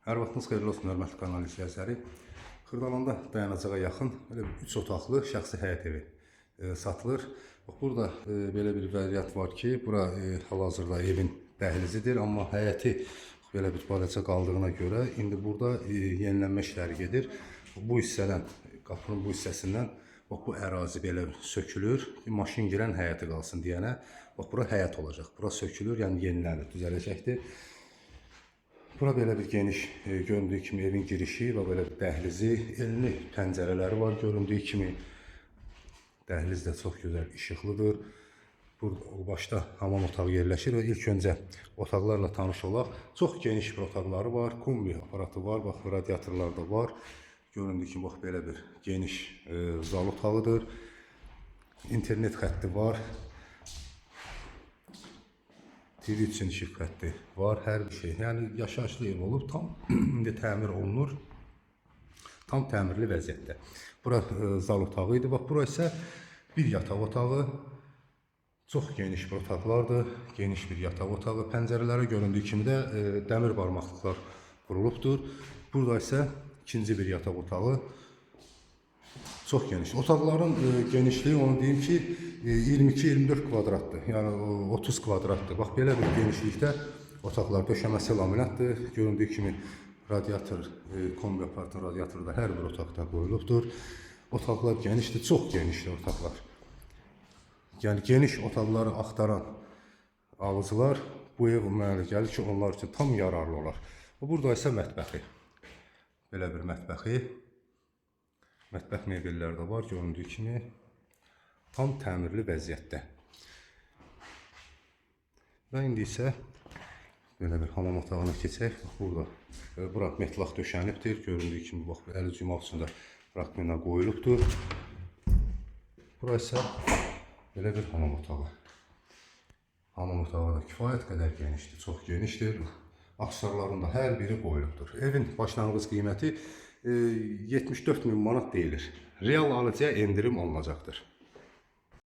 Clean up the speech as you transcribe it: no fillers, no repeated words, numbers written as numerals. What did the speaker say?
Hər vaxtınız xeyirli olsun, hörmətli kanal izləyiciləri. Xırdalanda dayanacağa yaxın belə 3 otaqlı şəxsi həyət evi satılır. Burada belə bir variant var ki, bura hal-hazırda evin dəhlizidir, amma həyəti belə bir balaca qaldığına görə indi burada yenilənmə işləri gedir. Bu hissədən, qapının bu hissəsindən bu ərazi belə sökülür. Maşın girən həyəti qalsın deyənə, bura həyət olacaq. Bura sökülür, yəni yenilənir, düzələcəkdir. Bura belə bir geniş, göründüyü kimi evin girişi və belə bir dəhlizi, enli pəncərələri var göründüyü kimi. Dəhliz də çox gözəl, işıqlıdır. Burada başda hamam otağı yerləşir və ilk öncə otaqlarla tanış olaq. Çox geniş bir otaqları var, kombi aparatı var, bax radiatorlar da var. Göründüyü kimi bax belə bir geniş zal otağıdır. İnternet xətti var. TV üçün işıq xətti var, hər bir şey. Yəni yaşayışlı ev olub, tam indi təmir olunur. Tam təmirli vəziyyətdə. Bura zal otağı idi. Bax, bura isə bir yataq otağı. Çox geniş bir otaqlardır. Geniş bir yataq otağı. Pəncərələrə göründüyü kimi də dəmir barmaqlıqlar vurulubdur. Burada isə ikinci bir yataq otağı. Çox geniş. Otaqların genişliyi, onu deyim ki, 22-24 kvadratdır. Yəni 30 kvadratdır. Bax, belə bir genişlikdə otaqlar, döşəməsi laminatdır. Göründüyü kimi radiator, kombi aparatın radiatoru da hər bir otaqda qoyulubdur. Otaqlar genişdir, çox genişdir otaqlar. Yəni geniş otaqları axtaran alıcılar bu ev mənə gəlir ki, onlar üçün tam yararlı olar. Burada isə mətbəxi. Belə bir mətbəxi. Mətbəx mebelləri də var, göründüyü kimi tam təmirli vəziyyətdə. Və indi isə belə bir hamam otağına keçək. Bura metlaq döşənibdir, göründüyü kimi bax, əl yumaq üçün də rakmina qoyulubdur. Bura isə belə bir hamam otağı. Hamam otağı da kifayət qədər genişdir, çox genişdir. Aksarların da hər biri qoyulubdur. Evin başlanğıc qiyməti 74 min manat deyilir. Real alıcıya endirim olunacaqdır.